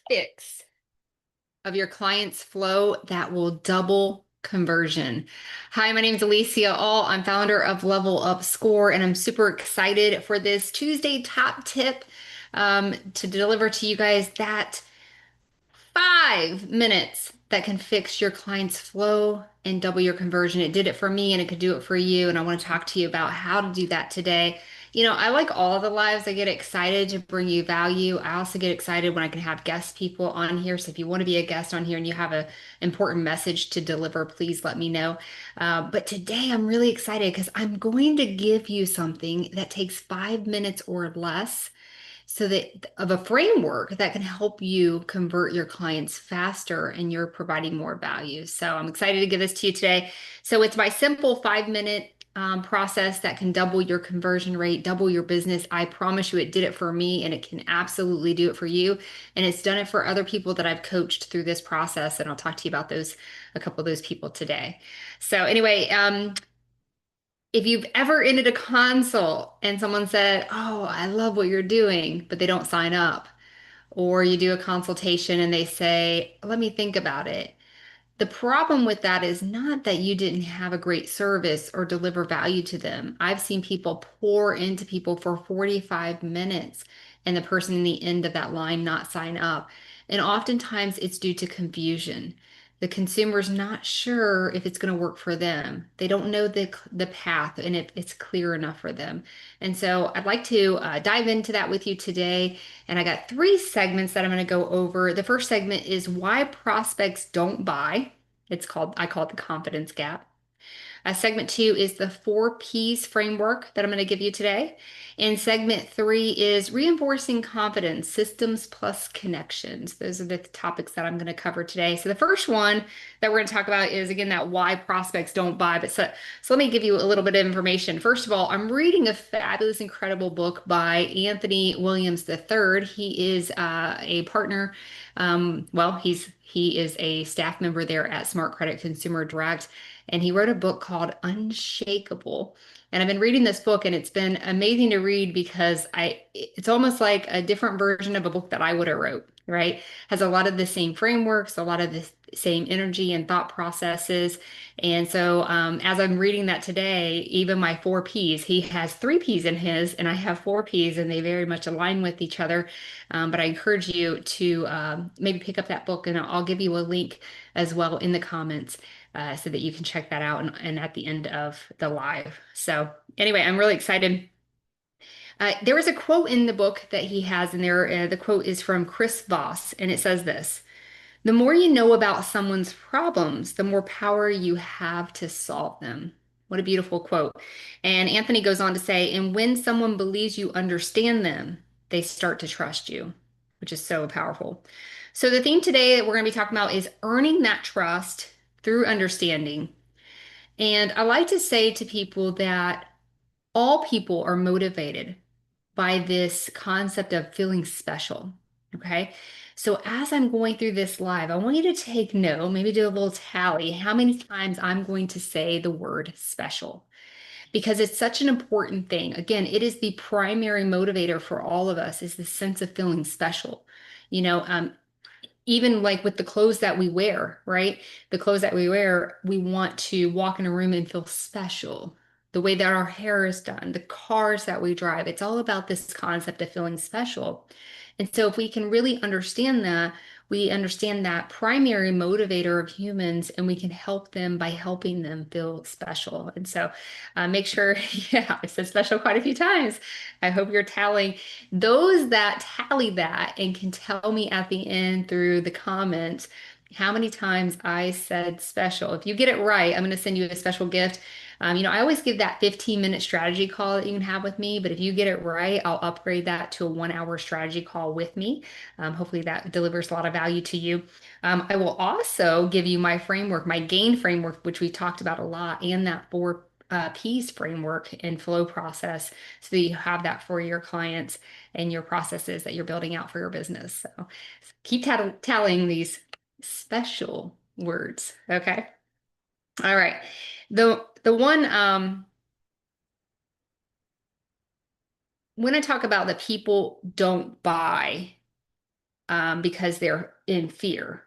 fix of your client's flow that will double conversion. Hi, my name is Alicia All. I'm founder of Level Up Score, and I'm super excited for this Tuesday top tip to deliver to you guys that 5 minutes that can fix your client's flow and double your conversion. It did it for me and it could do it for you. And I want to talk to you about how to do that today. You know, I like all of the lives. I get excited to bring you value. I also get excited when I can have guest people on here. So if you want to be a guest on here and you have an important message to deliver, please let me know. But today I'm really excited because I'm going to give you something that takes 5 minutes or less so that of a framework that can help you convert your clients faster and you're providing more value. So I'm excited to give this to you today. So it's my simple 5 minute process that can double your conversion rate, double your business. I promise you it did it for me and it can absolutely do it for you. And it's done it for other people that I've coached through this process. And I'll talk to you about those, a couple of those people today. So anyway, if you've ever ended a consult and someone said, "Oh, I love what you're doing," but they don't sign up, or you do a consultation and they say, "Let me think about it." The problem with that is not that you didn't have a great service or deliver value to them. I've seen people pour into people for 45 minutes and the person in the end of that line not sign up. And oftentimes it's due to confusion. The consumer's not sure if it's going to work for them. They don't know the path and if it's clear enough for them. And so I'd like to dive into that with you today. And I got 3 segments that I'm going to go over. The first segment is why prospects don't buy. I call it the confidence gap. Segment 2 is the 4 Ps framework that I'm going to give you today. And segment 3 is reinforcing confidence, systems plus connections. Those are the topics that I'm going to cover today. So the first one that we're going to talk about is, again, that why prospects don't buy. So let me give you a little bit of information. First of all, I'm reading a fabulous, incredible book by Anthony Williams III. He is a partner. He is a staff member there at Smart Credit Consumer Direct, and he wrote a book called Unshakeable. And I've been reading this book, and it's been amazing to read because it's almost like a different version of a book that I would have wrote, right? Has a lot of the same frameworks, a lot of the same energy and thought processes. And so as I'm reading that today, even my 4 Ps, he has 3 Ps in his, and I have 4 Ps, and they very much align with each other. But I encourage you to maybe pick up that book, and I'll give you a link as well in the comments so that you can check that out and at the end of the live. So anyway, I'm really excited. There was a quote in the book that he has in there. The quote is from Chris Voss, and it says this: "The more you know about someone's problems, the more power you have to solve them." What a beautiful quote. And Anthony goes on to say, "And when someone believes you understand them, they start to trust you," which is so powerful. So the theme today that we're going to be talking about is earning that trust through understanding. And I like to say to people that all people are motivated by this concept of feeling special. Okay. So as I'm going through this live, I want you to take note, maybe do a little tally, how many times I'm going to say the word special, because it's such an important thing. Again, it is the primary motivator for all of us, is the sense of feeling special. You know, even like with the clothes that we wear, right? The clothes that we wear, we want to walk in a room and feel special. The way that our hair is done, the cars that we drive, it's all about this concept of feeling special. And so if we can really understand that, we understand that primary motivator of humans, and we can help them by helping them feel special. And so make sure, yeah, I said special quite a few times. I hope you're tallying. Those that tally that and can tell me at the end through the comments how many times I said special. If you get it right, I'm going to send you a special gift. I always give that 15-minute strategy call that you can have with me, but if you get it right, I'll upgrade that to a 1 hour strategy call with me. Hopefully that delivers a lot of value to you. I will also give you my framework, my GAIN framework, which we talked about a lot, and that 4 Ps framework and flow process, so that you have that for your clients and your processes that you're building out for your business. So keep tallying these special words. Okay. All right. The one when I talk about the people don't buy, because they're in fear.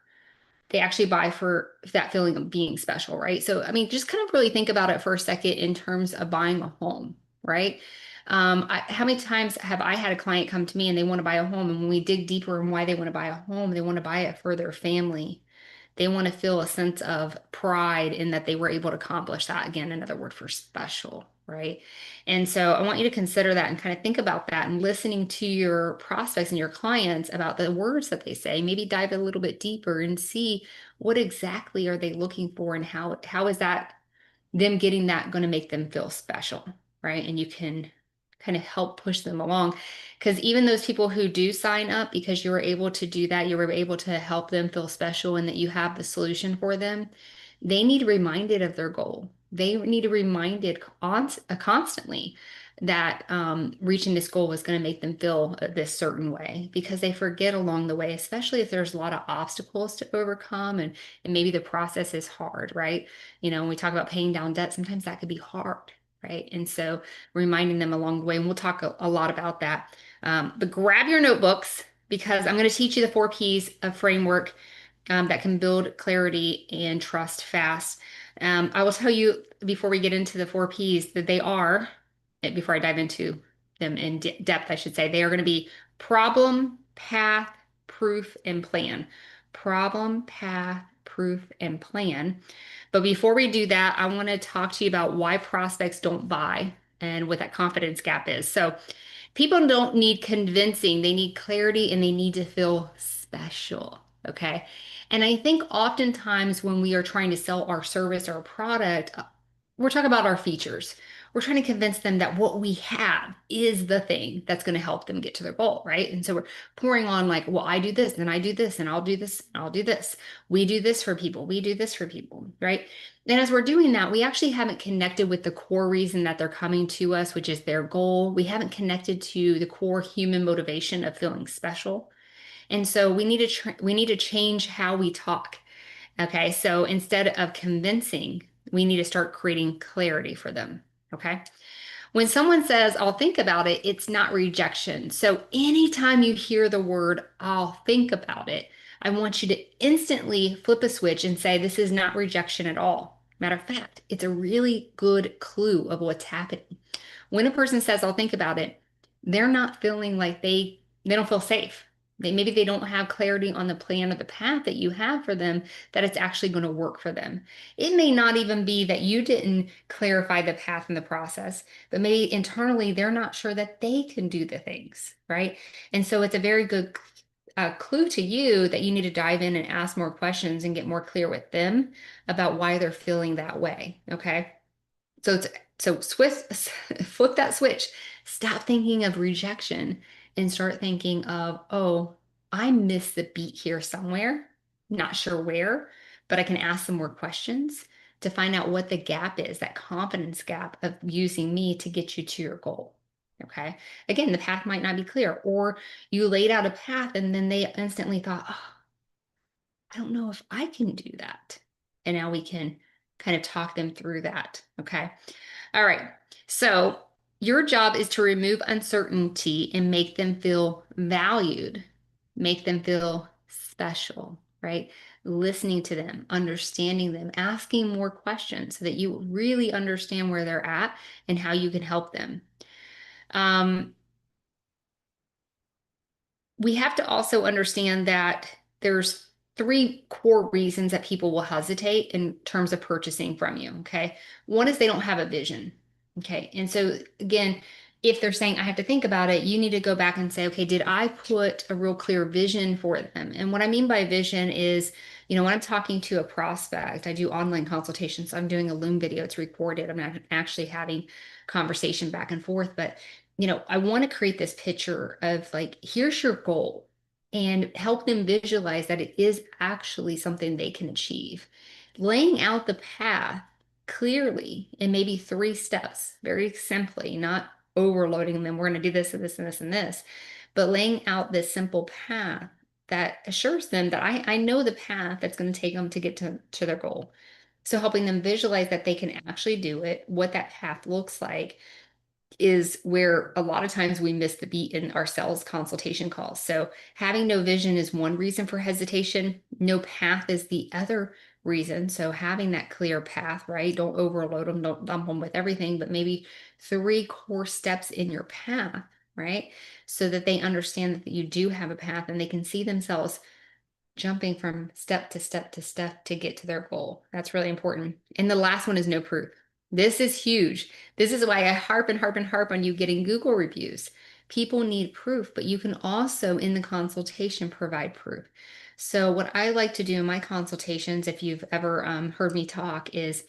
They actually buy for that feeling of being special, right? So, I mean, just kind of really think about it for a second in terms of buying a home, right? How many times have I had a client come to me and they want to buy a home? And when we dig deeper in why they want to buy a home, they want to buy it for their family. They want to feel a sense of pride in that they were able to accomplish that. Again, another word for special, right? And so I want you to consider that and kind of think about that and listening to your prospects and your clients about the words that they say. Maybe dive a little bit deeper and see what exactly are they looking for and how is that them getting that going to make them feel special, right? And you can kind of help push them along. Because even those people who do sign up because you were able to do that, you were able to help them feel special and that you have the solution for them, they need reminded of their goal. They need reminded constantly that reaching this goal is going to make them feel this certain way because they forget along the way, especially if there's a lot of obstacles to overcome and maybe the process is hard, right? You know, when we talk about paying down debt, sometimes that could be hard, right? And so reminding them along the way, and we'll talk a lot about that. But grab your notebooks because I'm going to teach you the 4 Ps of framework that can build clarity and trust fast. I will tell you before we get into the 4 Ps that they are, before I dive into them in depth, I should say, they are going to be problem, path, proof, and plan. Problem, path, proof, and plan. But before we do that, I want to talk to you about why prospects don't buy and what that confidence gap is. So, people don't need convincing, they need clarity and they need to feel special. Okay. And I think oftentimes when we are trying to sell our service or a product, we're talking about our features. We're trying to convince them that what we have is the thing that's going to help them get to their goal, right? And so we're pouring on like, well, I do this, and I do this, and I'll do this, and I'll do this. We do this for people. We do this for people, right? And as we're doing that, we actually haven't connected with the core reason that they're coming to us, which is their goal. We haven't connected to the core human motivation of feeling special. And so we need to change how we talk. Okay? So instead of convincing, we need to start creating clarity for them. Okay? When someone says, I'll think about it, it's not rejection. So anytime you hear the word, I'll think about it, I want you to instantly flip a switch and say, this is not rejection at all. Matter of fact, it's a really good clue of what's happening. When a person says, I'll think about it, they're not feeling like they don't feel safe. Maybe they don't have clarity on the plan or the path that you have for them, that it's actually going to work for them. It may not even be that you didn't clarify the path in the process, but maybe internally they're not sure that they can do the things, right? And so it's a very good clue to you that you need to dive in and ask more questions and get more clear with them about why they're feeling that way, okay? So it's so flip that switch. Stop thinking of rejection and start thinking of, oh, I missed the beat here somewhere. Not sure where, but I can ask some more questions to find out what the gap is, that confidence gap of using me to get you to your goal. Okay. Again, the path might not be clear, or you laid out a path and then they instantly thought, oh, I don't know if I can do that. And now we can kind of talk them through that. Okay. All right. So your job is to remove uncertainty and make them feel valued, make them feel special, right? Listening to them, understanding them, asking more questions so that you really understand where they're at and how you can help them. Um, we have to also understand that there's 3 core reasons that people will hesitate in terms of purchasing from you. Okay. One is they don't have a vision. Okay. And so again, if they're saying, I have to think about it, you need to go back and say, okay, did I put a real clear vision for them? And what I mean by vision is, you know, when I'm talking to a prospect, I do online consultations. So I'm doing a Loom video, it's recorded. I'm not actually having conversation back and forth, but you know, I want to create this picture of like, here's your goal and help them visualize that it is actually something they can achieve. Laying out the path clearly in maybe 3 steps, very simply, not overloading them. We're going to do this and this and this and this, but laying out this simple path that assures them that I know the path that's going to take them to get to their goal. So helping them visualize that they can actually do it, what that path looks like, is where a lot of times we miss the beat in our sales consultation calls. So having no vision is one reason for hesitation. No path is the other reason. So having that clear path, right? Don't overload them, don't dump them with everything, but maybe three core steps in your path, right? So that they understand that you do have a path and they can see themselves jumping from step to step to step to get to their goal. That's really important. And the last one is no proof. This is huge. This is why I harp and harp and harp on you getting Google reviews. People need proof, but you can also in the consultation provide proof. So what I like to do in my consultations, if you've ever heard me talk, is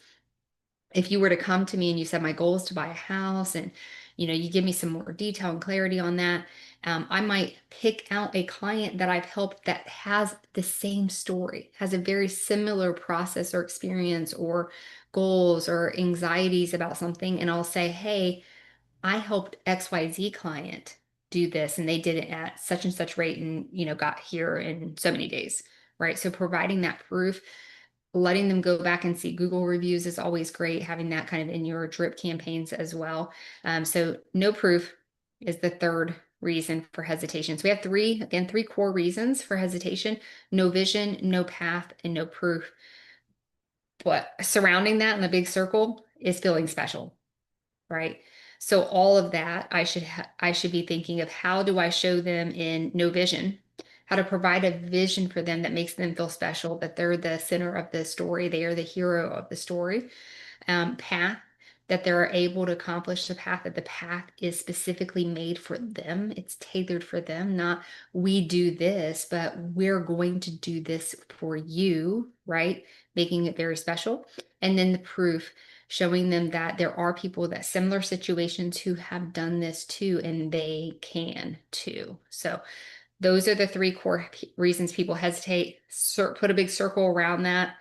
if you were to come to me and you said my goal is to buy a house and you give me some more detail and clarity on that, I might pick out a client that I've helped that has the same story, has a very similar process or experience or goals or anxieties about something, and I'll say, hey, I helped XYZ client do this and they did it at such and such rate and got here in so many days, right? So providing that proof, letting them go back and see Google reviews is always great, having that kind of in your drip campaigns as well. So no proof is the third reason for hesitation. So we have three core reasons for hesitation: no vision, no path, and no proof. But surrounding that in the big circle is feeling special, right? So all of that, I should be thinking of how do I show them in no vision, how to provide a vision for them that makes them feel special, that they're the center of the story, they are the hero of the story. Path, that they're able to accomplish the path, that the path is specifically made for them. It's tailored for them, not we do this, but we're going to do this for you, right? Making it very special. And then the proof, showing them that there are people that similar situations who have done this too, and they can too. So those are the three core reasons people hesitate. Put a big circle around that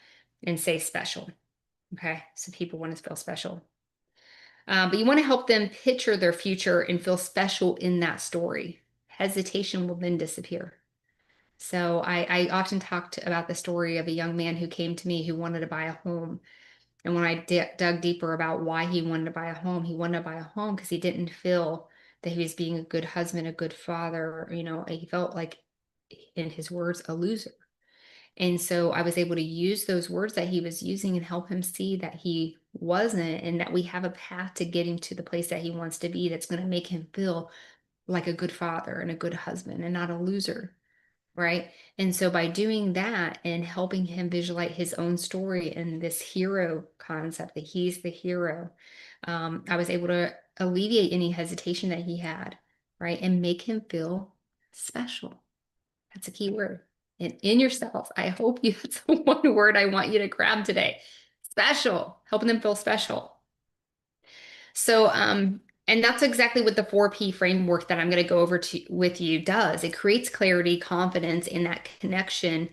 and say special. Okay, so people want to feel special. But you want to help them picture their future and feel special in that story. Hesitation will then disappear. So I often talked about the story of a young man who came to me who wanted to buy a home. And when I dug deeper about why he wanted to buy a home, he wanted to buy a home because he didn't feel that he was being a good husband, a good father. He felt like, in his words, a loser. And so I was able to use those words that he was using and help him see that he wasn't, and that we have a path to getting to the place that he wants to be that's going to make him feel like a good father and a good husband and not a loser. Right. And so by doing that and helping him visualize his own story and this hero concept that he's the hero, I was able to alleviate any hesitation that he had, right? And make him feel special. That's a key word. And in yourself, I hope you, that's the one word I want you to grab today. Special, helping them feel special. So, and that's exactly what the 4P framework that I'm going to go over with you does. It creates clarity, confidence in that connection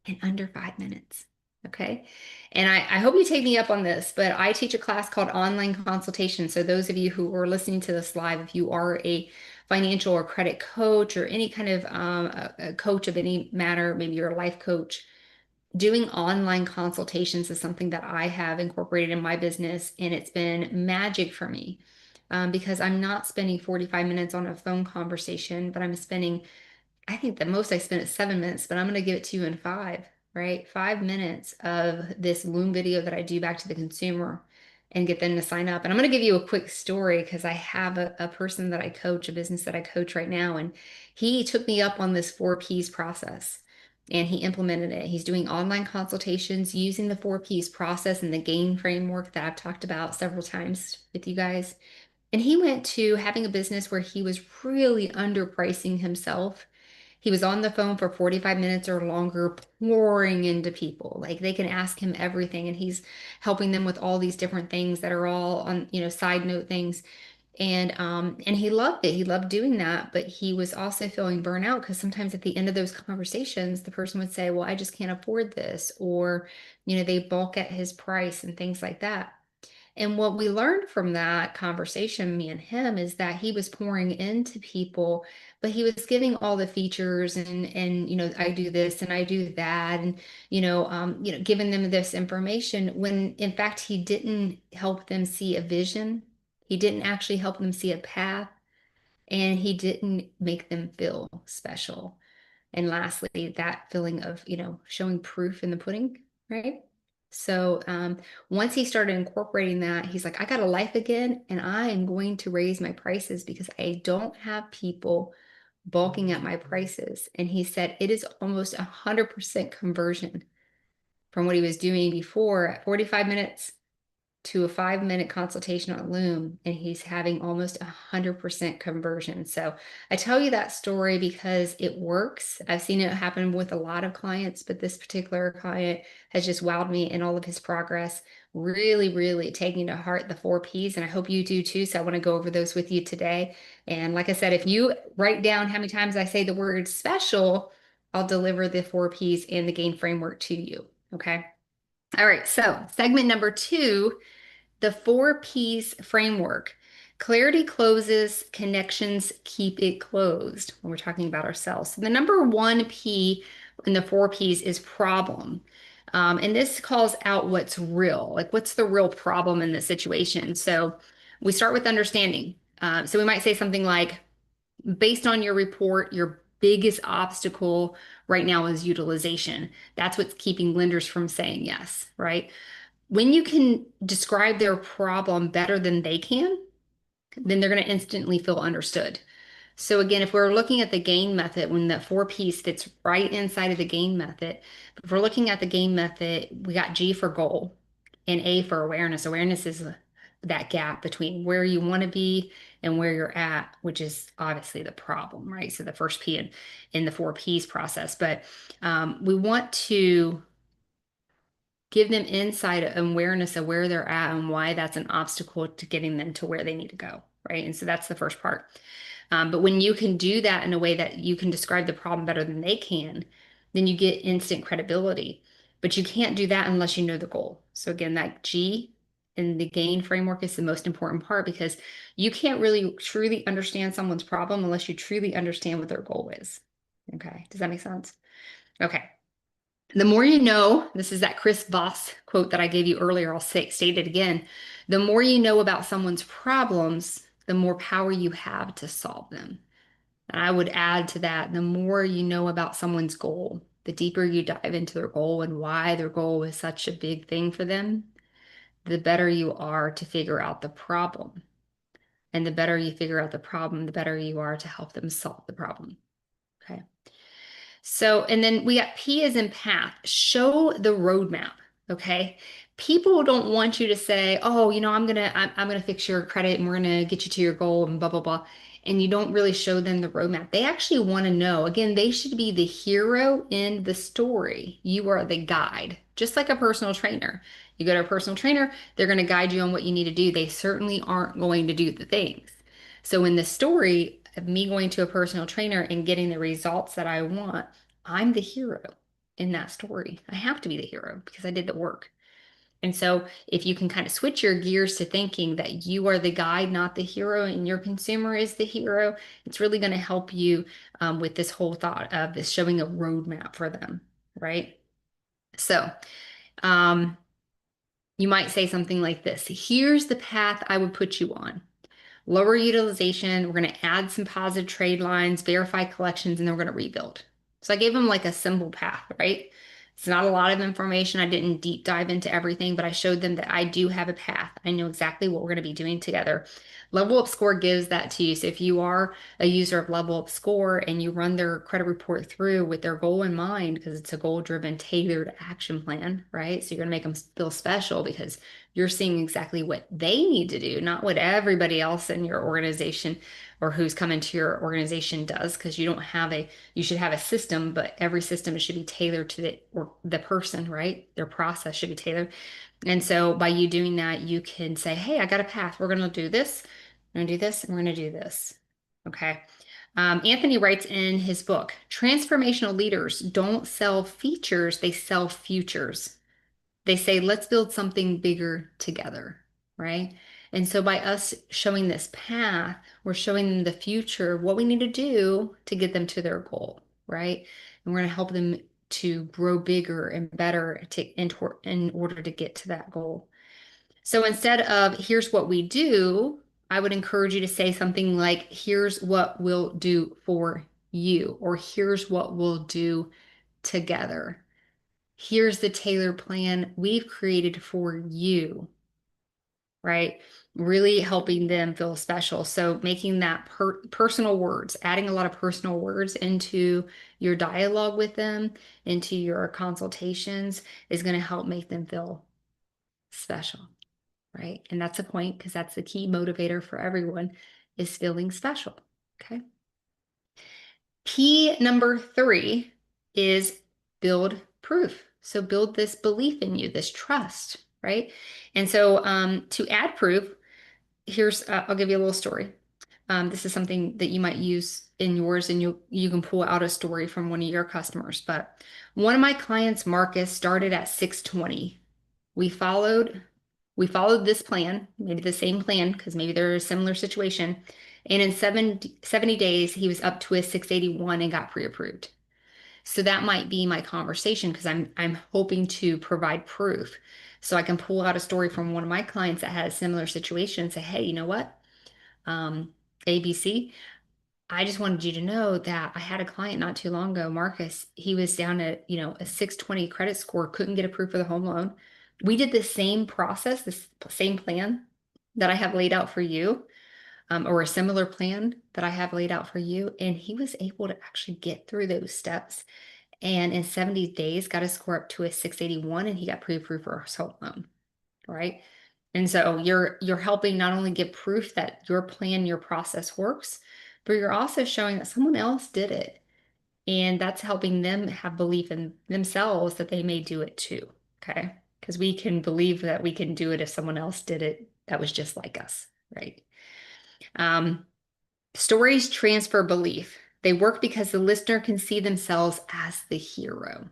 in under 5 minutes. Okay. And I hope you take me up on this, but I teach a class called Online Consultation. So those of you who are listening to this live, if you are a financial or credit coach or any kind of a coach of any matter, maybe you're a life coach, doing online consultations is something that I have incorporated in my business, and it's been magic for me because I'm not spending 45 minutes on a phone conversation, but I'm spending, I think the most I spent is 7 minutes, but I'm going to give it to you in five, right? 5 minutes of this Loom video that I do back to the consumer and get them to sign up. And I'm going to give you a quick story because I have a person that I coach, a business that I coach right now, and he took me up on this 4Ps process and he implemented it. He's doing online consultations using the 4Ps process and the GAIN framework that I've talked about several times with you guys. And he went to having a business where he was really underpricing himself. He was on the phone for 45 minutes or longer, pouring into people. Like they can ask him everything, and he's helping them with all these different things that are all on, side note things. And he loved it. He loved doing that, but he was also feeling burnout because sometimes at the end of those conversations, the person would say, "Well, I just can't afford this," or, they balk at his price and things like that. And what we learned from that conversation, me and him, is that he was pouring into people, but he was giving all the features and I do this and I do that, and giving them this information when in fact he didn't help them see a vision. He didn't actually help them see a path, and he didn't make them feel special. And lastly, that feeling of, showing proof in the pudding, right? So once he started incorporating that, he's like, I got a life again, and I am going to raise my prices because I don't have people bulking at my prices. And he said it is almost 100% conversion from what he was doing before at 45 minutes to a 5-minute consultation on Loom, and he's having almost 100% conversion. So I tell you that story because it works. I've seen it happen with a lot of clients, but this particular client has just wowed me in all of his progress, really, really taking to heart the 4 Ps. And I hope you do too. So I want to go over those with you today. And like I said, if you write down how many times I say the word special, I'll deliver the 4 Ps and the GAIN framework to you. Okay. All right. So segment number 2, the 4 Ps framework. Clarity closes, connections keep it closed when we're talking about ourselves. So the number 1 P in the 4 Ps is problem. And this calls out what's real, like what's the real problem in the situation. So we start with understanding. So we might say something like, based on your report, your biggest obstacle right now is utilization. That's what's keeping lenders from saying yes, right? When you can describe their problem better than they can, then they're going to instantly feel understood. So again, if we're looking at the GAIN method, when that 4 Ps fits right inside of the GAIN method, if we're looking at the GAIN method, we got G for goal and A for awareness. Awareness is that gap between where you want to be and where you're at, which is obviously the problem, right? So the first P in the 4 Ps process. But we want to give them insight and awareness of where they're at and why that's an obstacle to getting them to where they need to go, right? And so that's the first part. But when you can do that in a way that you can describe the problem better than they can, then you get instant credibility. But you can't do that unless you know the goal. So again, that G in the GAIN framework is the most important part because you can't really truly understand someone's problem unless you truly understand what their goal is. Okay, does that make sense? Okay. The more you know, this is that Chris Voss quote that I gave you earlier. I'll state it again. The more you know about someone's problems, the more power you have to solve them. And I would add to that, the more you know about someone's goal, the deeper you dive into their goal and why their goal is such a big thing for them, the better you are to figure out the problem. And the better you figure out the problem, the better you are to help them solve the problem. Okay. So, and then we got P as in path. Show the roadmap. Okay. People don't want you to say, oh, I'm gonna fix your credit and we're gonna get you to your goal and blah blah blah. And you don't really show them the roadmap. They actually want to know. Again, they should be the hero in the story. You are the guide, just like a personal trainer. You go to a personal trainer, they're going to guide you on what you need to do. They certainly aren't going to do the things. So in the story of me going to a personal trainer and getting the results that I want, I'm the hero in that story. I have to be the hero because I did the work. And so if you can kind of switch your gears to thinking that you are the guide, not the hero, and your consumer is the hero, it's really going to help you with this whole thought of this showing a roadmap for them, right? So um, you might say something like this. Here's the path I would put you on. Lower utilization. We're going to add some positive trade lines, verify collections, and then we're going to rebuild. So I gave them like a simple path, right? It's not a lot of information. I didn't deep dive into everything, but I showed them that I do have a path. I know exactly what we're going to be doing together. Level Up Score gives that to you. So if you are a user of Level Up Score and you run their credit report through with their goal in mind, because it's a goal-driven, tailored action plan, right? So you're going to make them feel special because you're seeing exactly what they need to do, not what everybody else in your organization or who's coming to your organization does, because you should have a system, but every system should be tailored to the person, right? Their process should be tailored. And so by you doing that, you can say, hey, I got a path. We're going to do this. We're going to do this, and we're going to do this. Okay. Anthony writes in his book, transformational leaders don't sell features, they sell futures. They say, let's build something bigger together, right? And so by us showing this path, we're showing them the future, what we need to do to get them to their goal, right? And we're going to help them to grow bigger and better in order to get to that goal. So instead of here's what we do, I would encourage you to say something like, here's what we'll do for you, or here's what we'll do together. Here's the tailored plan we've created for you, right? Really helping them feel special. So making that personal words, adding a lot of personal words into your dialogue with them, into your consultations is going to help make them feel special, right? And that's the point because that's the key motivator for everyone is feeling special. Okay. P number 3 is build proof. So build this belief in you, this trust, right? And so to add proof, here's I'll give you a little story. This is something that you might use in yours, and you can pull out a story from one of your customers. But one of my clients, Marcus, started at 620. We followed we followed this plan, maybe the same plan, because maybe they're a similar situation. And in 70 days, he was up to a 681 and got pre-approved. So that might be my conversation because I'm hoping to provide proof. So I can pull out a story from one of my clients that had a similar situation and say, hey, you know what? ABC, I just wanted you to know that I had a client not too long ago, Marcus. He was down at, a 620 credit score, couldn't get approved for the home loan. We did the same process, this same plan that I have laid out for you, or a similar plan that I have laid out for you. And he was able to actually get through those steps. And in 70 days, got his score up to a 681 and he got pre-approved for his home loan, right? And so you're helping not only give proof that your plan, your process works, but you're also showing that someone else did it. And that's helping them have belief in themselves that they may do it too. Okay. Because we can believe that we can do it if someone else did it that was just like us, right? Um, Stories transfer belief. They work because the listener can see themselves as the hero.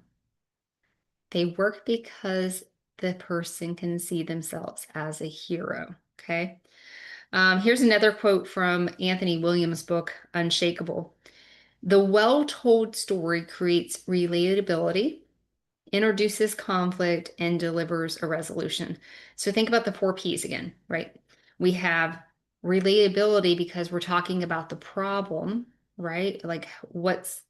They work because the person can see themselves as a hero. Okay. Here's another quote from Anthony Williams' book, Unshakeable. The well-told story creates relatability, introduces conflict, and delivers a resolution. So think about the 4 Ps again, right? We have relatability because we're talking about the problem, right? Like what's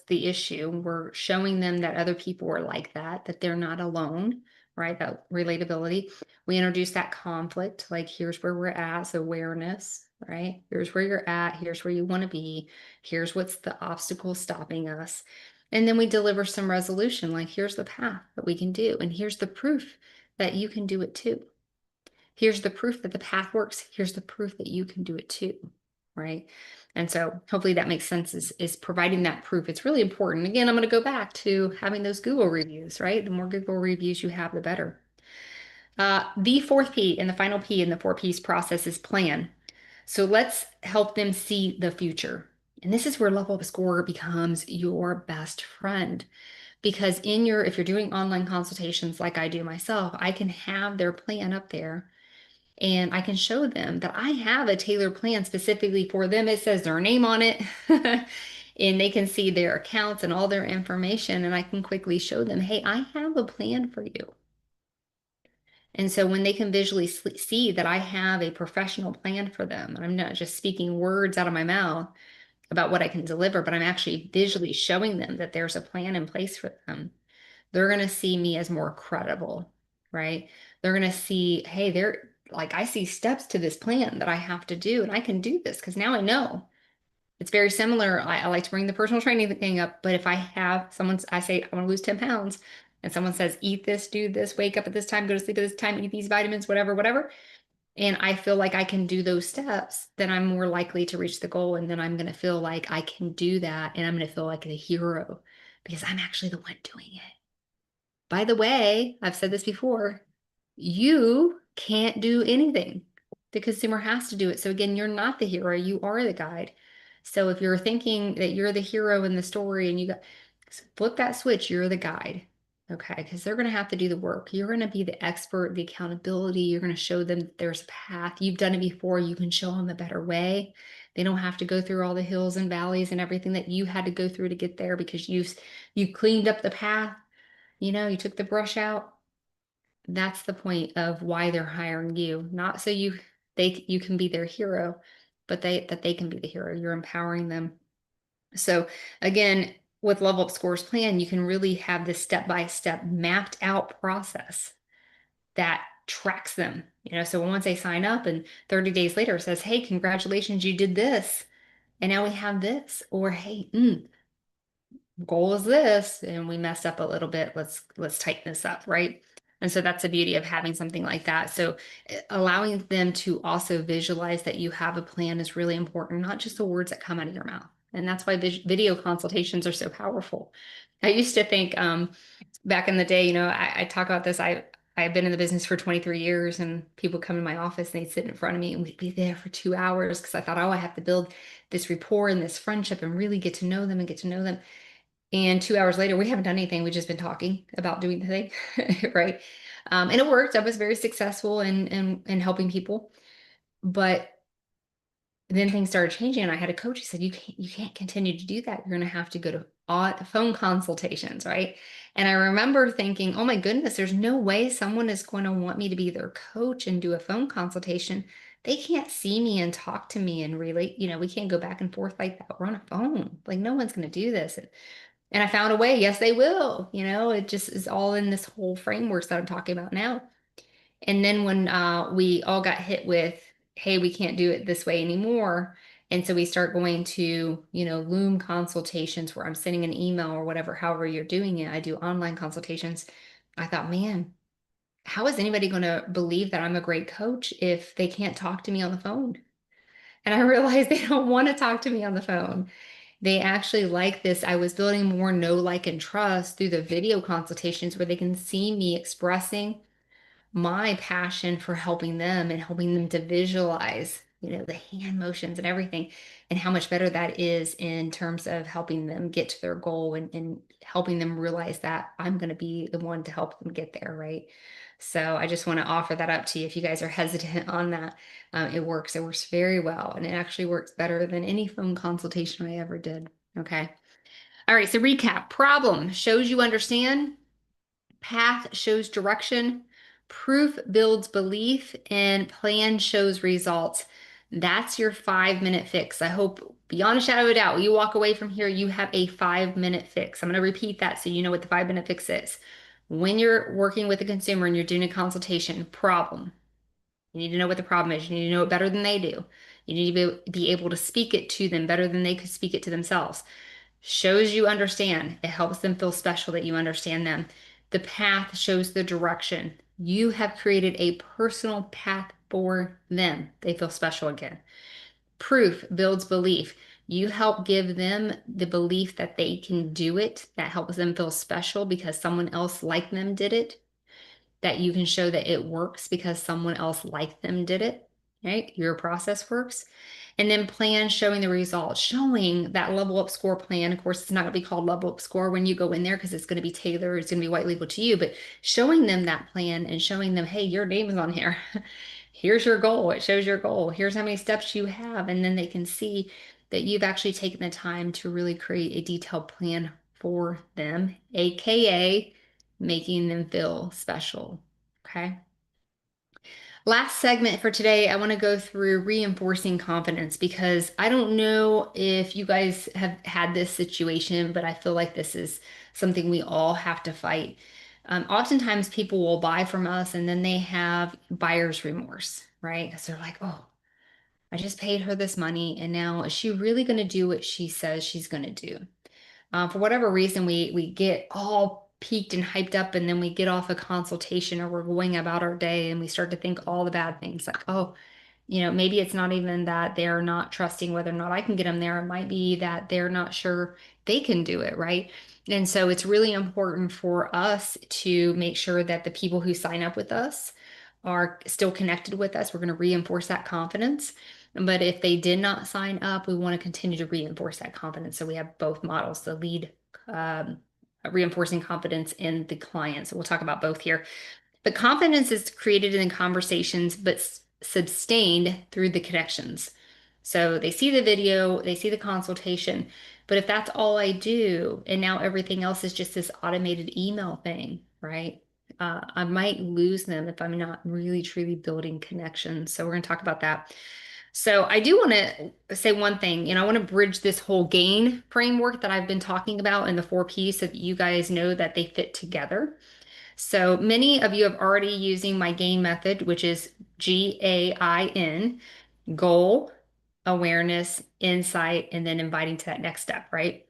the issue? We're showing them that other people are like that they're not alone, right? That relatability. We introduce that conflict, like here's where we're at, so awareness, right? Here's where you're at, here's where you want to be, here's what's the obstacle stopping us. And then we deliver some resolution, like here's the path that we can do, and here's the proof that you can do it too. Here's the proof that the path works. Here's the proof that you can do it too, right? And so hopefully that makes sense is providing that proof. It's really important. Again, I'm going to go back to having those Google reviews, right? The more Google reviews you have, the better. The 4th P and the final P in the 4 Ps process is plan. So let's help them see the future. And this is where level up score becomes your best friend. Because if you're doing online consultations like I do myself, I can have their plan up there and I can show them that I have a tailored plan specifically for them. It says their name on it and they can see their accounts and all their information. And I can quickly show them, hey, I have a plan for you. And so when they can visually see that I have a professional plan for them, and I'm not just speaking words out of my mouth about what I can deliver, but I'm actually visually showing them that there's a plan in place for them, they're going to see me as more credible, right? They're going to see, hey, I see steps to this plan that I have to do, and I can do this because now I know. It's very similar. I like to bring the personal training thing up, but if I say, I want to lose 10 pounds, and someone says, eat this, do this, wake up at this time, go to sleep at this time, eat these vitamins, whatever, whatever, and I feel like I can do those steps, then I'm more likely to reach the goal. And then I'm going to feel like I can do that. And I'm going to feel like a hero because I'm actually the one doing it. By the way, I've said this before, you can't do anything. The consumer has to do it. So again, you're not the hero, you are the guide. So if you're thinking that you're the hero in the story and flip that switch, you're the guide. Okay, because they're going to have to do the work. You're going to be the expert, the accountability. You're going to show them that there's a path. You've done it before. You can show them a better way. They don't have to go through all the hills and valleys and everything that you had to go through to get there because you cleaned up the path. You took the brush out. That's the point of why they're hiring you, not so You can be their hero, but they can be the hero. You're empowering them. So again, with Level Up Scores Plan, you can really have this step-by-step mapped out process that tracks them. So once they sign up and 30 days later it says, hey, congratulations, you did this. And now we have this. Or hey, goal is this, and we messed up a little bit. Let's tighten this up, right? And so that's the beauty of having something like that. So allowing them to also visualize that you have a plan is really important, not just the words that come out of your mouth. And that's why video consultations are so powerful. I used to think back in the day, I talk about this. I've been in the business for 23 years, and people come in my office and they'd sit in front of me and we'd be there for 2 hours because I thought, oh, I have to build this rapport and this friendship and really get to know them and get to know them. And 2 hours later, we haven't done anything. We've just been talking about doing the thing, right? And it worked. I was very successful in helping people. But then things started changing, and I had a coach who said, you can't continue to do that. You're going to have to go to phone consultations, right? And I remember thinking, oh my goodness, there's no way someone is going to want me to be their coach and do a phone consultation. They can't see me and talk to me and relate. We can't go back and forth like that. We're on a phone. Like, no one's going to do this. And I found a way. Yes, they will. It just is all in this whole framework that I'm talking about now. And then when we all got hit with, hey, we can't do it this way anymore. And so we start going to, Loom consultations where I'm sending an email or whatever, however you're doing it. I do online consultations. I thought, man, how is anybody going to believe that I'm a great coach if they can't talk to me on the phone? And I realized they don't want to talk to me on the phone. They actually like this. I was building more know, like, and trust through the video consultations where they can see me expressing my passion for helping them and helping them to visualize, the hand motions and everything, and how much better that is in terms of helping them get to their goal and helping them realize that I'm going to be the one to help them get there, right? So I just want to offer that up to you if you guys are hesitant on that. It works. It works very well, and it actually works better than any phone consultation I ever did. Okay. All right. So recap: problem shows you understand. Path shows direction, proof builds belief, and plan shows results. That's your 5-minute fix. I hope beyond a shadow of a doubt, you walk away from here, you have a 5-minute fix. I'm going to repeat that so you know what the 5-minute fix is. When you're working with a consumer and you're doing a consultation, problem. You need to know what the problem is. You need to know it better than they do. You need to be able to speak it to them better than they could speak it to themselves. Shows you understand. It helps them feel special that you understand them. The path shows the direction. You have created a personal path for them. They feel special again. Proof builds belief. You help give them the belief that they can do it. That helps them feel special because someone else like them did it. That you can show that it works because someone else like them did it, right? Your process works. And then plan showing the results, showing that level up score plan. Of course, it's not going to be called level up score when you go in there because it's going to be tailored, it's going to be white label to you, but showing them that plan and showing them, hey, your name is on here. Here's your goal. It shows your goal. Here's how many steps you have. And then they can see that you've actually taken the time to really create a detailed plan for them, AKA making them feel special. Okay. Last segment for today, I want to go through reinforcing confidence because I don't know if you guys have had this situation, but I feel like this is something we all have to fight. Oftentimes, people will buy from us and then they have buyer's remorse, right? Because they're like, oh, I just paid her this money, and now is she really going to do what she says she's going to do? For whatever reason, we get all peaked and hyped up, and then we get off a consultation or we're going about our day and we start to think all the bad things like, oh, maybe it's not even that they're not trusting whether or not I can get them there. It might be that they're not sure they can do it, right? And so it's really important for us to make sure that the people who sign up with us are still connected with us. We're going to reinforce that confidence. But if they did not sign up, we want to continue to reinforce that confidence. So we have both models, the lead um, reinforcing confidence in the client. So we'll talk about both here. But confidence is created in conversations, but sustained through the connections. So they see the video, they see the consultation, but if that's all I do, and now everything else is just this automated email thing, right? I might lose them if I'm not really truly building connections. So we're going to talk about that. So I do want to say one thing, I want to bridge this whole gain framework that I've been talking about and the four P's so that you guys know that they fit together. So many of you have already using my GAIN method, which is GAIN, goal, awareness, insight, and then inviting to that next step, right?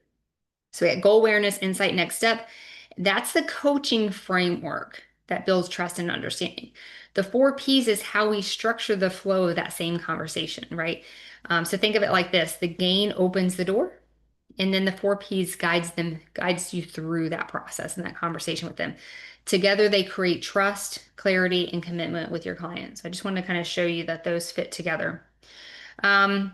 So we got goal awareness, insight, next step. That's the coaching framework that builds trust and understanding. The four P's is how we structure the flow of that same conversation, right? So think of it like this: the gain opens the door, and then the four P's guides you through that process and that conversation with them. Together, they create trust, clarity, and commitment with your clients. I just want to kind of show you that those fit together. Um,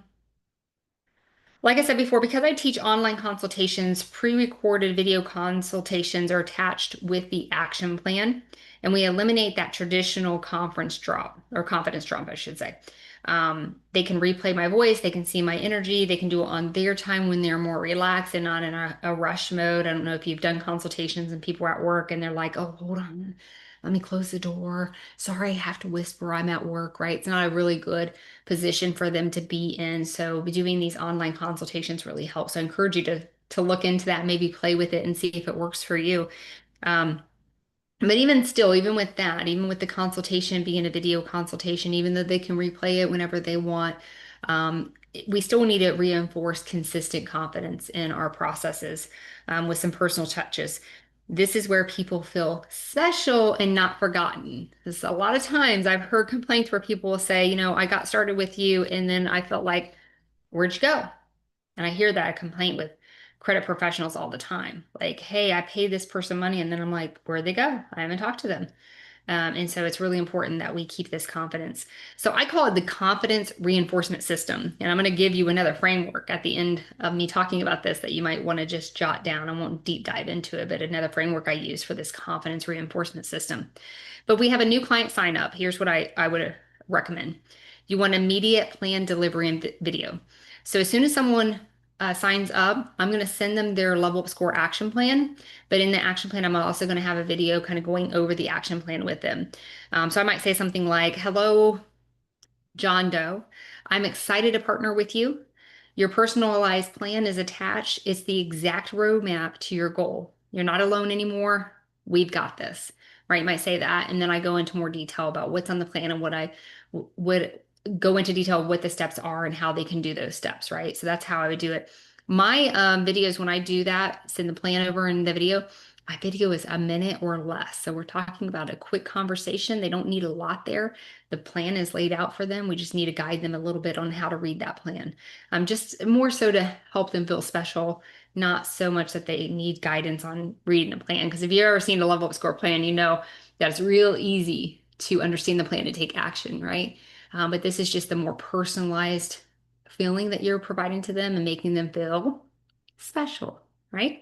like I said before, because I teach online consultations, pre-recorded video consultations are attached with the action plan, and we eliminate that traditional conference drop or confidence drop, I should say. They can replay my voice, they can see my energy, they can do it on their time when they're more relaxed and not in a rush mode. I don't know if you've done consultations and people are at work and they're like, oh, hold on, let me close the door. Sorry, I have to whisper, I'm at work, right? It's not a really good position for them to be in. So doing these online consultations really helps. So I encourage you to look into that, maybe play with it and see if it works for you. Um, but even still, even with that, even with the consultation being a video consultation, even though they can replay it whenever they want, we still need to reinforce consistent confidence in our processes with some personal touches. This is where people feel special and not forgotten. Because a lot of times I've heard complaints where people will say, I got started with you and then I felt like, where'd you go? And I hear that complaint with credit professionals all the time. Like, hey, I paid this person money, and then I'm like, where'd they go? I haven't talked to them. And so it's really important that we keep this confidence. So I call it the confidence reinforcement system. And I'm going to give you another framework at the end of me talking about this that you might want to just jot down. I won't deep dive into it, but another framework I use for this confidence reinforcement system. But we have a new client sign up. Here's what I would recommend. You want immediate plan delivery and video. So as soon as someone signs up, I'm going to send them their level up score action plan. But in the action plan, I'm also going to have a video kind of going over the action plan with them. So I might say something like, hello, John Doe. I'm excited to partner with you. Your personalized plan is attached. It's the exact roadmap to your goal. You're not alone anymore. We've got this, right? You might say that. And then I go into more detail about what's on the plan and what I would go into detail of what the steps are and how they can do those steps, right? So that's how I would do it. My videos, when I do that, send the plan over in the video, my video is a minute or less. So we're talking about a quick conversation. They don't need a lot there. The plan is laid out for them. We just need to guide them a little bit on how to read that plan. Just more so to help them feel special, not so much that they need guidance on reading a plan. Because if you've ever seen a level up score plan, you know that it's real easy to understand the plan to take action, right? But this is just the more personalized feeling that you're providing to them and making them feel special, right?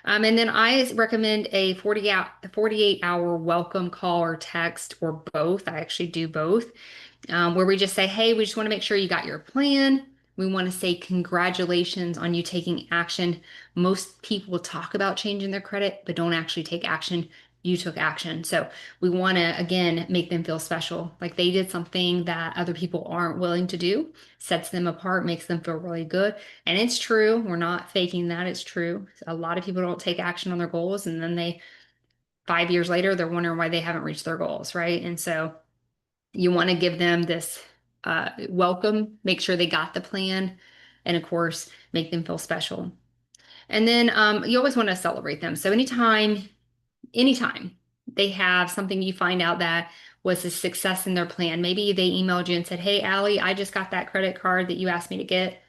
And then I recommend a 48-hour welcome call or text or both. I actually do both, where we just say, hey, we just want to make sure you got your plan. We want to say congratulations on you taking action. Most people talk about changing their credit, but don't actually take action. You took action. So we want to, again, make them feel special. Like they did something that other people aren't willing to do, sets them apart, makes them feel really good. And it's true. We're not faking that. It's true. A lot of people don't take action on their goals. And then 5 years later, they're wondering why they haven't reached their goals, right? And so you want to give them this welcome, make sure they got the plan, and of course, make them feel special. And then you always want to celebrate them. So anytime they have something you find out that was a success in their plan, maybe they emailed you and said, hey, Allie, I just got that credit card that you asked me to get.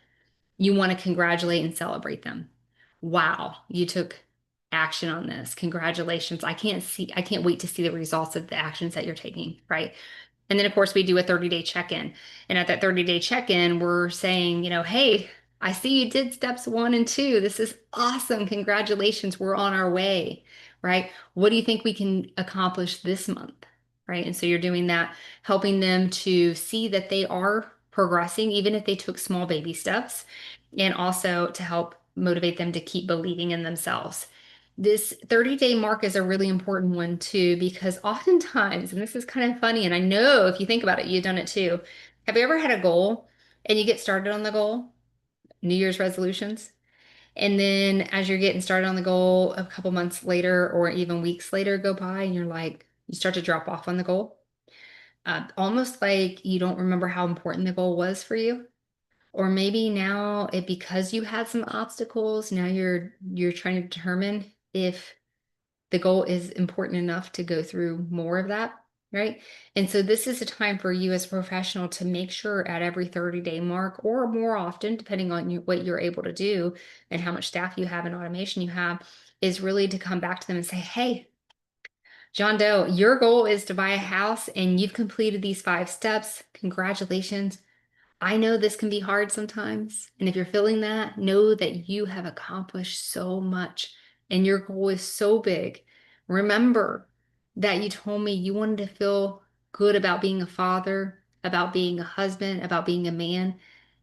You want to congratulate and celebrate them. Wow, you took action on this. Congratulations. I can't wait to see the results of the actions that you're taking, right? And then, of course, we do a 30-day check-in. And at that 30-day check-in, we're saying, hey, I see you did steps 1 and 2. This is awesome. Congratulations. We're on our way, right? What do you think we can accomplish this month, right? And so you're doing that, helping them to see that they are progressing, even if they took small baby steps, and also to help motivate them to keep believing in themselves. This 30-day mark is a really important one too, because oftentimes, and this is kind of funny, and I know if you think about it, you've done it too. Have you ever had a goal and you get started on the goal, New Year's resolutions? And then as you're getting started on the goal, a couple months later or even weeks later go by and you're like, you start to drop off on the goal, almost like you don't remember how important the goal was for you. Or maybe now it because you had some obstacles, now you're trying to determine if the goal is important enough to go through more of that, right? And so this is a time for you as a professional to make sure at every 30-day mark or more often, depending on what you're able to do and how much staff you have and automation you have, is really to come back to them and say, hey, John Doe, your goal is to buy a house and you've completed these 5 steps. Congratulations. I know this can be hard sometimes. And if you're feeling that, know that you have accomplished so much and your goal is so big. Remember that you told me you wanted to feel good about being a father, about being a husband, about being a man.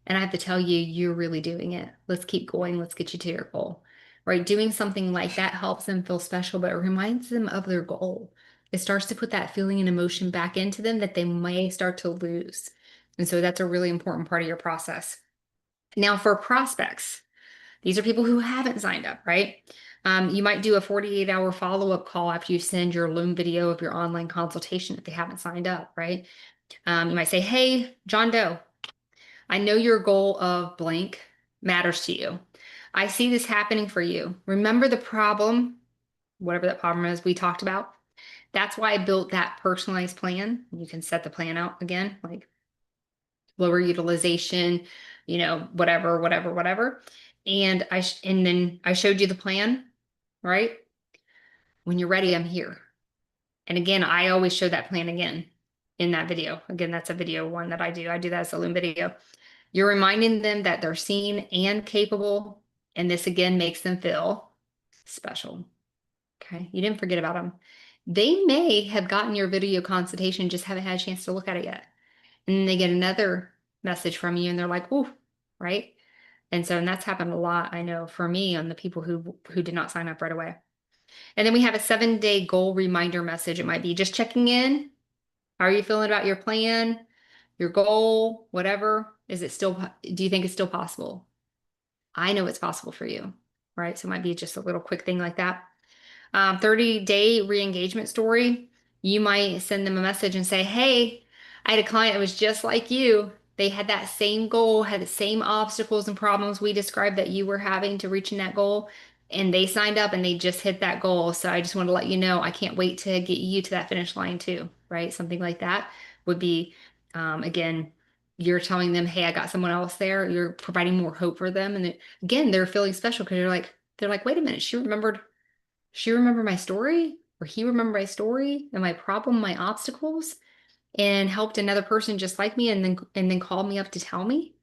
And I have to tell you, you're really doing it. Let's keep going. Let's get you to your goal. Right? Doing something like that helps them feel special, but it reminds them of their goal. It starts to put that feeling and emotion back into them that they may start to lose. And so that's a really important part of your process. Now, for prospects, these are people who haven't signed up, right? You might do a 48-hour follow-up call after you send your Loom video of your online consultation if they haven't signed up, right? You might say, hey, John Doe, I know your goal of blank matters to you. I see this happening for you. Remember the problem, whatever that problem is we talked about. That's why I built that personalized plan. You can set the plan out again, like lower utilization, whatever, whatever, whatever. And then I showed you the plan, right? When you're ready, I'm here. And again, I always show that plan again in that video. Again, that's a video one that I do. I do that as a Loom video. You're reminding them that they're seen and capable. And this again makes them feel special. Okay. You didn't forget about them. They may have gotten your video consultation, just haven't had a chance to look at it yet. And then they get another message from you and they're like, "Ooh," right? And that's happened a lot, I know, for me on the people who did not sign up right away. And then we have a 7-day goal reminder message. It might be just checking in. How are you feeling about your plan, your goal, whatever? Do you think it's still possible? I know it's possible for you, right? So it might be just a little quick thing like that. 30-day re-engagement story. You might send them a message and say, hey, I had a client that was just like you. They had that same goal, had the same obstacles and problems we described that you were having to reaching that goal. And they signed up and they just hit that goal. So I just want to let you know, I can't wait to get you to that finish line too, right? Something like that would be, again, you're telling them, hey, I got someone else there. You're providing more hope for them. And again, they're feeling special because they're like, wait a minute, she remembered my story, or he remembered my story and my problem, my obstacles, and helped another person just like me, and then called me up to tell me.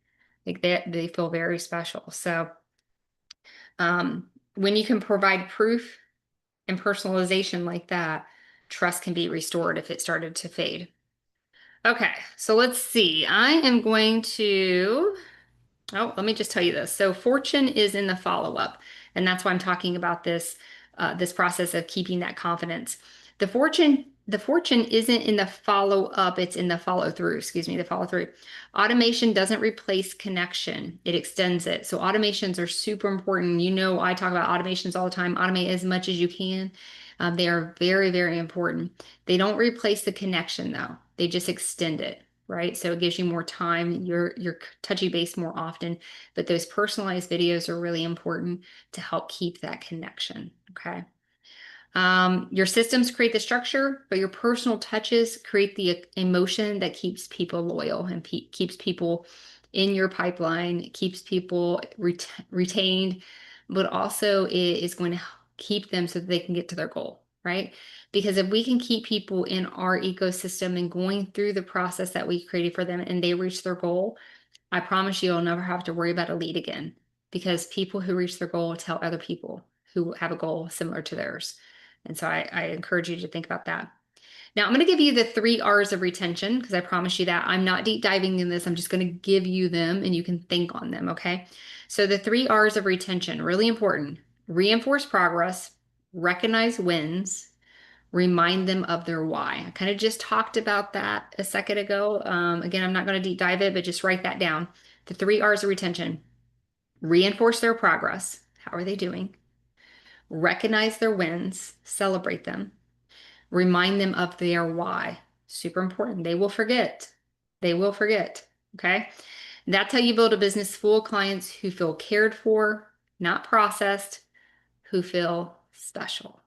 Like they feel very special. So when you can provide proof and personalization like that, trust can be restored if it started to fade. Okay, so let's see. I am going to Oh, let me just tell you this. So fortune is in the follow-up, and that's why I'm talking about this process of keeping that confidence. The fortune isn't in the follow-up, it's in the follow-through, excuse me, the follow-through. Automation doesn't replace connection, it extends it. So automations are super important. I talk about automations all the time. Automate as much as you can. They are very, very important. They don't replace the connection though. They just extend it, right? So it gives you more time. You're touchy base more often, but those personalized videos are really important to help keep that connection. Okay. Your systems create the structure, but your personal touches create the emotion that keeps people loyal and keeps people in your pipeline, keeps people retained, but also it is going to keep them so that they can get to their goal, right? Because if we can keep people in our ecosystem and going through the process that we created for them and they reach their goal, I promise you'll never have to worry about a lead again, because people who reach their goal tell other people who have a goal similar to theirs. And so I encourage you to think about that. Now, I'm going to give you the 3 R's of retention because I promise you that I'm not deep diving in this. I'm just going to give you them and you can think on them. Okay. So the 3 R's of retention, really important: reinforce progress, recognize wins, remind them of their why. I kind of just talked about that a second ago. Again, I'm not going to deep dive it, but just write that down. The 3 R's of retention: reinforce their progress. How are they doing? Recognize their wins, celebrate them, remind them of their why. Super important. They will forget. They will forget. Okay. That's how you build a business full of clients who feel cared for, not processed, who feel special.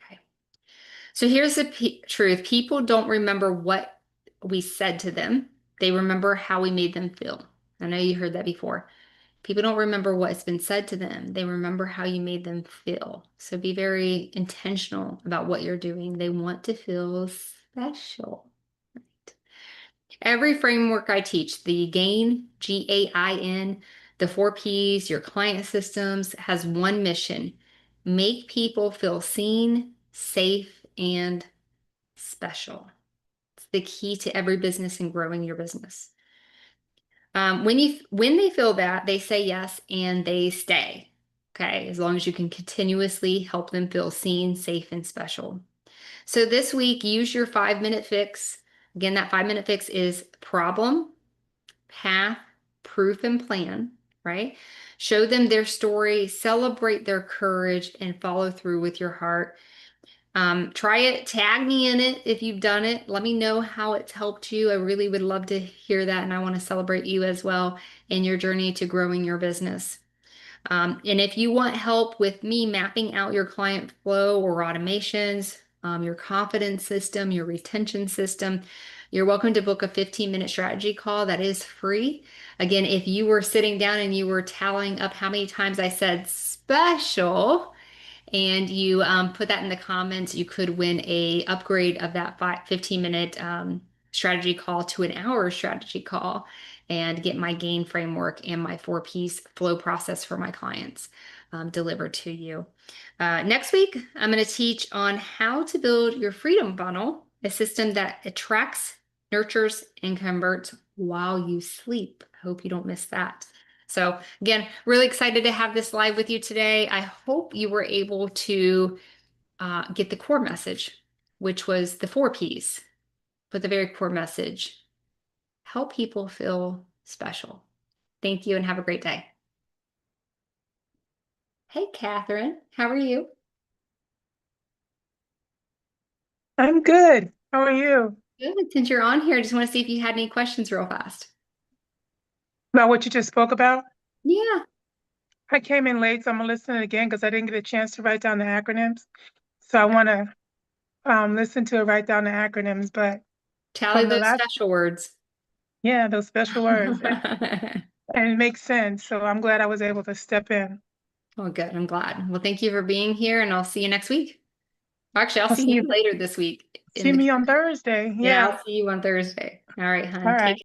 Okay. So here's the truth. People don't remember what we said to them. They remember how we made them feel. I know you heard that before. People don't remember what's been said to them. They remember how you made them feel. So be very intentional about what you're doing. They want to feel special. Every framework I teach, the GAIN, GAIN, the 4 Ps, your client systems, has one mission: make people feel seen, safe, and special. It's the key to every business and growing your business. When they feel that, they say yes and they stay. Okay, as long as you can continuously help them feel seen, safe, and special. So this week, use your 5-minute fix. Again, that 5-minute fix is problem, path, proof, and plan, right? Show them their story, celebrate their courage, and follow through with your heart. Try it, tag me in it if you've done it. Let me know how it's helped you. I really would love to hear that, and I want to celebrate you as well in your journey to growing your business. And if you want help with me mapping out your client flow or automations, your confidence system, your retention system, you're welcome to book a 15-minute strategy call that is free. Again, if you were sitting down and you were tallying up how many times I said special, and you put that in the comments, you could win a upgrade of that 15-minute strategy call to an hour strategy call and get my GAIN framework and my 4 Ps flow process for my clients delivered to you. Next week, I'm going to teach on how to build your freedom funnel, a system that attracts, nurtures, and converts while you sleep. I hope you don't miss that. So again, really excited to have this live with you today. I hope you were able to get the core message, which was the 4 Ps, but the very core message: help people feel special. Thank you and have a great day. Hey, Catherine, how are you? I'm good. How are you? Good. Since you're on here, I just want to see if you had any questions real fast. About what you just spoke about? Yeah. I came in late, so I'm gonna listen again because I didn't get a chance to write down the acronyms. So I want to listen to it, write down the acronyms. But Tally from the those last, special words. yeah, those special words, and it makes sense. So I'm glad I was able to step in. Well, good. I'm glad. Well, thank you for being here, and I'll see you next week. Actually, I'll I'll see see you you, later this week see me on Thursday. Yeah, Yeah. I'll see you on Thursday. All right, All hon. Take right.